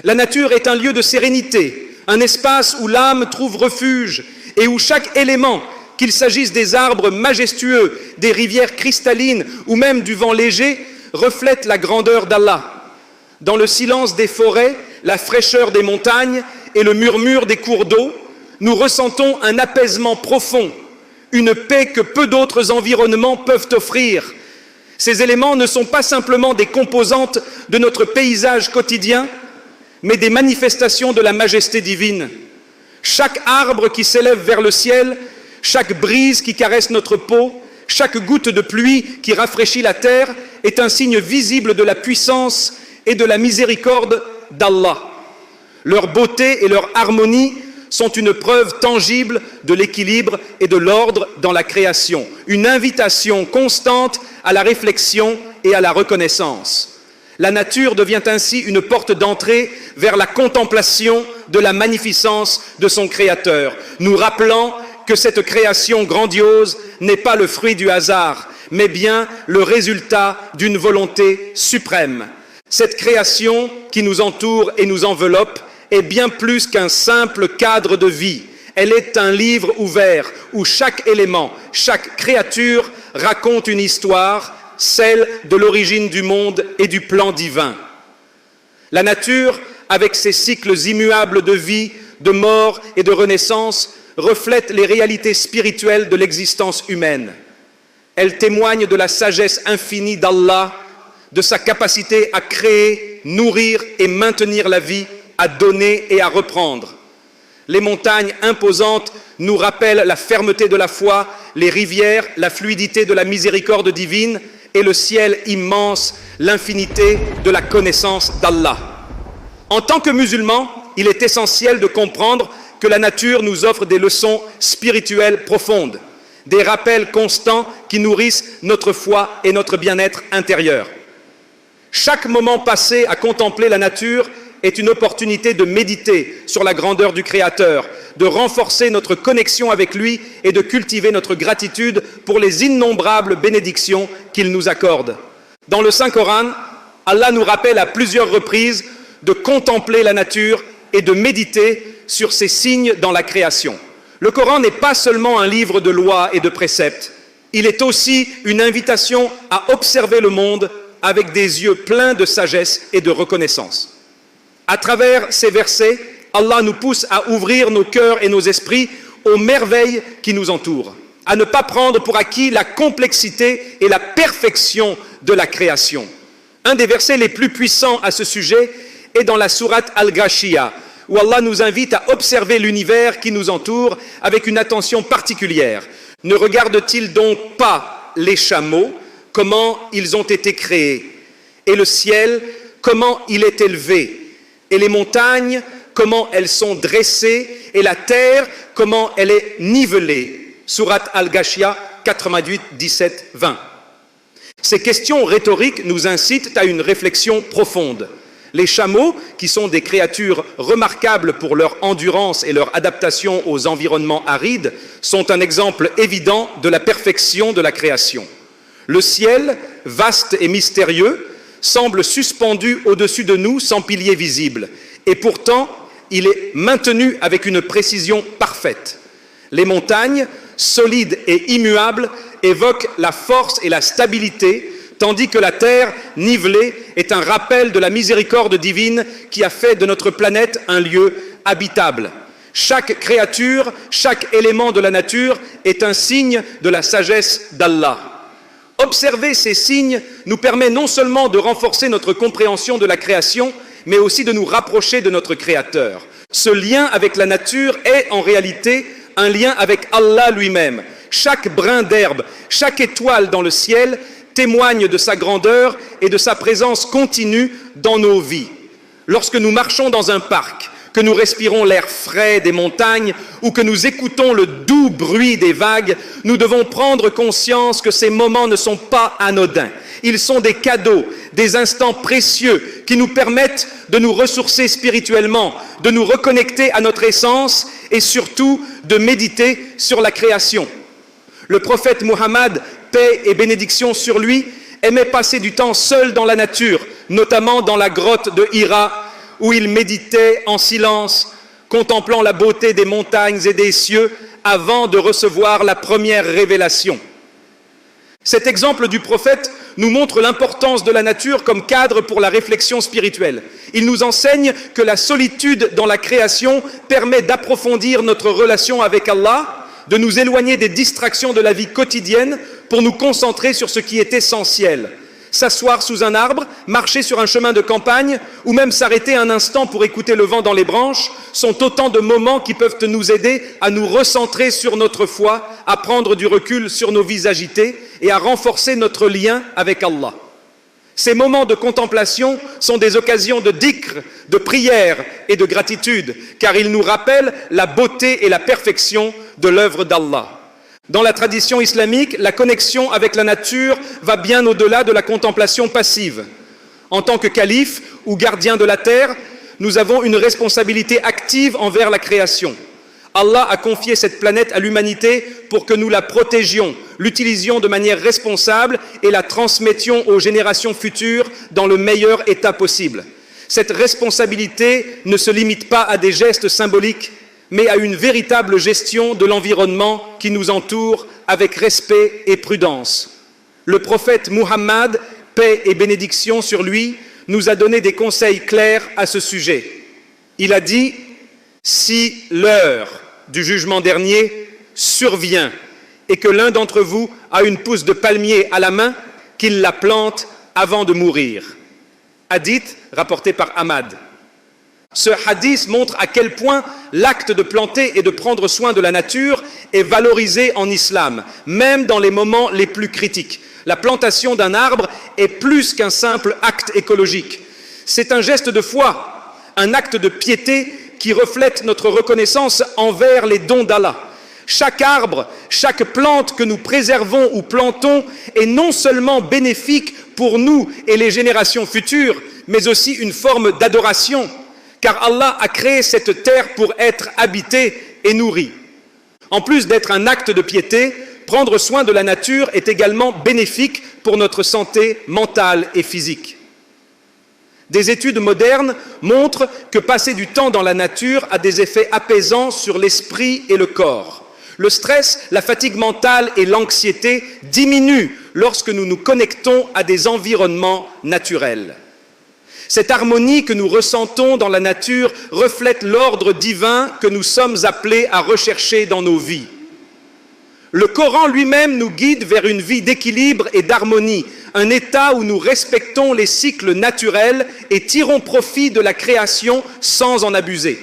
La nature est un lieu de sérénité, un espace où l'âme trouve refuge et où chaque élément, qu'il s'agisse des arbres majestueux, des rivières cristallines ou même du vent léger, reflète la grandeur d'Allah. Dans le silence des forêts, la fraîcheur des montagnes et le murmure des cours d'eau, nous ressentons un apaisement profond, une paix que peu d'autres environnements peuvent offrir. Ces éléments ne sont pas simplement des composantes de notre paysage quotidien, mais des manifestations de la majesté divine. Chaque arbre qui s'élève vers le ciel, chaque brise qui caresse notre peau, chaque goutte de pluie qui rafraîchit la terre est un signe visible de la puissance et de la miséricorde d'Allah. Leur beauté et leur harmonie sont une preuve tangible de l'équilibre et de l'ordre dans la création, une invitation constante à la réflexion et à la reconnaissance. La nature devient ainsi une porte d'entrée vers la contemplation de la magnificence de son Créateur, nous rappelant que cette création grandiose n'est pas le fruit du hasard, mais bien le résultat d'une volonté suprême. Cette création qui nous entoure et nous enveloppe est bien plus qu'un simple cadre de vie. Elle est un livre ouvert où chaque élément, chaque créature raconte une histoire, celle de l'origine du monde et du plan divin. La nature, avec ses cycles immuables de vie, de mort et de renaissance, reflète les réalités spirituelles de l'existence humaine. Elle témoigne de la sagesse infinie d'Allah, de sa capacité à créer, nourrir et maintenir la vie, à donner et à reprendre. Les montagnes imposantes nous rappellent la fermeté de la foi, les rivières, la fluidité de la miséricorde divine et le ciel immense, l'infinité de la connaissance d'Allah. En tant que musulmans, il est essentiel de comprendre que la nature nous offre des leçons spirituelles profondes, des rappels constants qui nourrissent notre foi et notre bien-être intérieur. Chaque moment passé à contempler la nature est une opportunité de méditer sur la grandeur du Créateur, de renforcer notre connexion avec lui et de cultiver notre gratitude pour les innombrables bénédictions qu'il nous accorde. Dans le Saint-Coran, Allah nous rappelle à plusieurs reprises de contempler la nature et de méditer sur ces signes dans la création. Le Coran n'est pas seulement un livre de lois et de préceptes, il est aussi une invitation à observer le monde avec des yeux pleins de sagesse et de reconnaissance. À travers ces versets, Allah nous pousse à ouvrir nos cœurs et nos esprits aux merveilles qui nous entourent, à ne pas prendre pour acquis la complexité et la perfection de la création. Un des versets les plus puissants à ce sujet est dans la sourate Al-Ghashiyah, où Allah nous invite à observer l'univers qui nous entoure avec une attention particulière. Ne regarde-t-il donc pas les chameaux, comment ils ont été créés, et le ciel, comment il est élevé, et les montagnes, comment elles sont dressées, et la terre, comment elle est nivelée. Sourate Al-Ghashiyah 88, 17, 20. Ces questions rhétoriques nous incitent à une réflexion profonde. Les chameaux, qui sont des créatures remarquables pour leur endurance et leur adaptation aux environnements arides, sont un exemple évident de la perfection de la création. Le ciel, vaste et mystérieux, semble suspendu au-dessus de nous sans piliers visibles. Et pourtant, il est maintenu avec une précision parfaite. Les montagnes, solides et immuables, évoquent la force et la stabilité, tandis que la terre, nivelée, est un rappel de la miséricorde divine qui a fait de notre planète un lieu habitable. Chaque créature, chaque élément de la nature est un signe de la sagesse d'Allah. Observer ces signes nous permet non seulement de renforcer notre compréhension de la création, mais aussi de nous rapprocher de notre Créateur. Ce lien avec la nature est en réalité un lien avec Allah lui-même. Chaque brin d'herbe, chaque étoile dans le ciel témoigne de sa grandeur et de sa présence continue dans nos vies. Lorsque nous marchons dans un parc, que nous respirons l'air frais des montagnes ou que nous écoutons le doux bruit des vagues, nous devons prendre conscience que ces moments ne sont pas anodins. Ils sont des cadeaux, des instants précieux qui nous permettent de nous ressourcer spirituellement, de nous reconnecter à notre essence et surtout de méditer sur la création. Le prophète Muhammad, paix et bénédiction sur lui, aimait passer du temps seul dans la nature, notamment dans la grotte de Hira, où il méditait en silence, contemplant la beauté des montagnes et des cieux avant de recevoir la première révélation. Cet exemple du prophète nous montre l'importance de la nature comme cadre pour la réflexion spirituelle. Il nous enseigne que la solitude dans la création permet d'approfondir notre relation avec Allah, de nous éloigner des distractions de la vie quotidienne pour nous concentrer sur ce qui est essentiel. S'asseoir sous un arbre, marcher sur un chemin de campagne ou même s'arrêter un instant pour écouter le vent dans les branches sont autant de moments qui peuvent nous aider à nous recentrer sur notre foi, à prendre du recul sur nos vies agitées et à renforcer notre lien avec Allah. Ces moments de contemplation sont des occasions de dhikr, de prière et de gratitude, car ils nous rappellent la beauté et la perfection de l'œuvre d'Allah. Dans la tradition islamique, la connexion avec la nature va bien au-delà de la contemplation passive. En tant que calife ou gardien de la terre, nous avons une responsabilité active envers la création. Allah a confié cette planète à l'humanité pour que nous la protégions, l'utilisions de manière responsable et la transmettions aux générations futures dans le meilleur état possible. Cette responsabilité ne se limite pas à des gestes symboliques, mais à une véritable gestion de l'environnement qui nous entoure avec respect et prudence. Le prophète Muhammad, paix et bénédiction sur lui, nous a donné des conseils clairs à ce sujet. Il a dit « Si l'heure du jugement dernier survient et que l'un d'entre vous a une pousse de palmier à la main, qu'il la plante avant de mourir. » Hadith rapporté par Ahmad. Ce hadith montre à quel point l'acte de planter et de prendre soin de la nature est valorisé en islam, même dans les moments les plus critiques. La plantation d'un arbre est plus qu'un simple acte écologique. C'est un geste de foi, un acte de piété qui reflète notre reconnaissance envers les dons d'Allah. Chaque arbre, chaque plante que nous préservons ou plantons est non seulement bénéfique pour nous et les générations futures, mais aussi une forme d'adoration, car Allah a créé cette terre pour être habitée et nourrie. En plus d'être un acte de piété, prendre soin de la nature est également bénéfique pour notre santé mentale et physique. Des études modernes montrent que passer du temps dans la nature a des effets apaisants sur l'esprit et le corps. Le stress, la fatigue mentale et l'anxiété diminuent lorsque nous nous connectons à des environnements naturels. Cette harmonie que nous ressentons dans la nature reflète l'ordre divin que nous sommes appelés à rechercher dans nos vies. Le Coran lui-même nous guide vers une vie d'équilibre et d'harmonie, un état où nous respectons les cycles naturels et tirons profit de la création sans en abuser.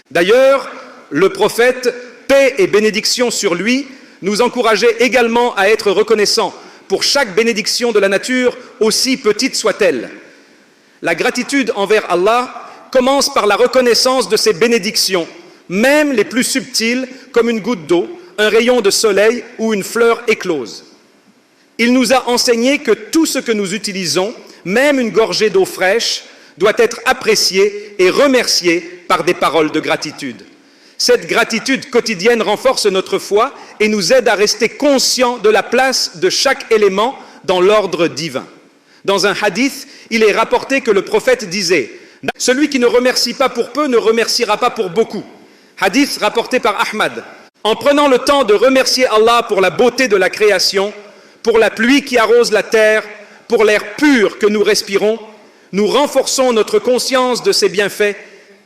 D'ailleurs, le prophète, paix et bénédiction sur lui, nous encourageait également à être reconnaissants pour chaque bénédiction de la nature, aussi petite soit-elle. La gratitude envers Allah commence par la reconnaissance de ses bénédictions, même les plus subtiles, comme une goutte d'eau, un rayon de soleil ou une fleur éclose. Il nous a enseigné que tout ce que nous utilisons, même une gorgée d'eau fraîche, doit être apprécié et remercié par des paroles de gratitude. Cette gratitude quotidienne renforce notre foi et nous aide à rester conscients de la place de chaque élément dans l'ordre divin. Dans un hadith, il est rapporté que le prophète disait « Celui qui ne remercie pas pour peu ne remerciera pas pour beaucoup ». Hadith rapporté par Ahmad. En prenant le temps de remercier Allah pour la beauté de la création, pour la pluie qui arrose la terre, pour l'air pur que nous respirons, nous renforçons notre conscience de ses bienfaits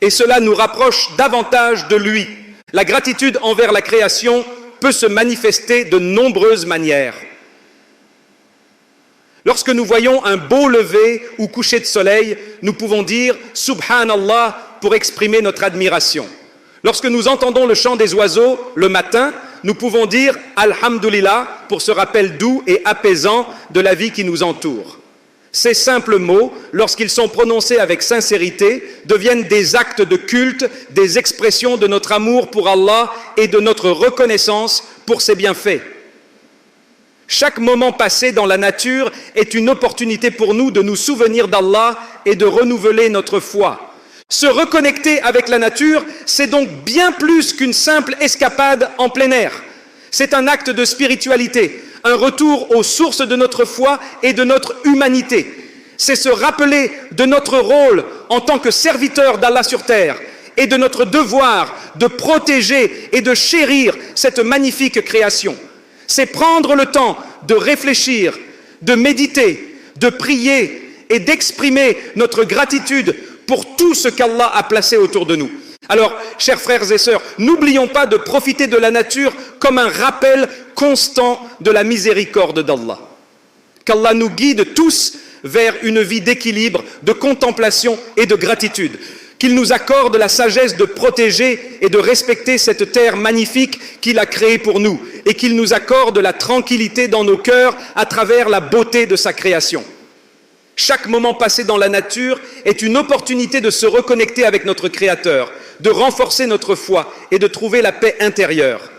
et cela nous rapproche davantage de lui. La gratitude envers la création peut se manifester de nombreuses manières. Lorsque nous voyons un beau lever ou coucher de soleil, nous pouvons dire « Subhanallah » pour exprimer notre admiration. Lorsque nous entendons le chant des oiseaux le matin, nous pouvons dire « Alhamdulillah » pour ce rappel doux et apaisant de la vie qui nous entoure. Ces simples mots, lorsqu'ils sont prononcés avec sincérité, deviennent des actes de culte, des expressions de notre amour pour Allah et de notre reconnaissance pour ses bienfaits. Chaque moment passé dans la nature est une opportunité pour nous de nous souvenir d'Allah et de renouveler notre foi. Se reconnecter avec la nature, c'est donc bien plus qu'une simple escapade en plein air. C'est un acte de spiritualité, un retour aux sources de notre foi et de notre humanité. c'est se rappeler de notre rôle en tant que serviteur d'Allah sur terre et de notre devoir de protéger et de chérir cette magnifique création. C'est prendre le temps de réfléchir, de méditer, de prier et d'exprimer notre gratitude pour tout ce qu'Allah a placé autour de nous. Alors, chers frères et sœurs, n'oublions pas de profiter de la nature comme un rappel constant de la miséricorde d'Allah. Qu'Allah nous guide tous vers une vie d'équilibre, de contemplation et de gratitude. Qu'il nous accorde la sagesse de protéger et de respecter cette terre magnifique qu'il a créée pour nous et qu'il nous accorde la tranquillité dans nos cœurs à travers la beauté de sa création. Chaque moment passé dans la nature est une opportunité de se reconnecter avec notre Créateur, de renforcer notre foi et de trouver la paix intérieure.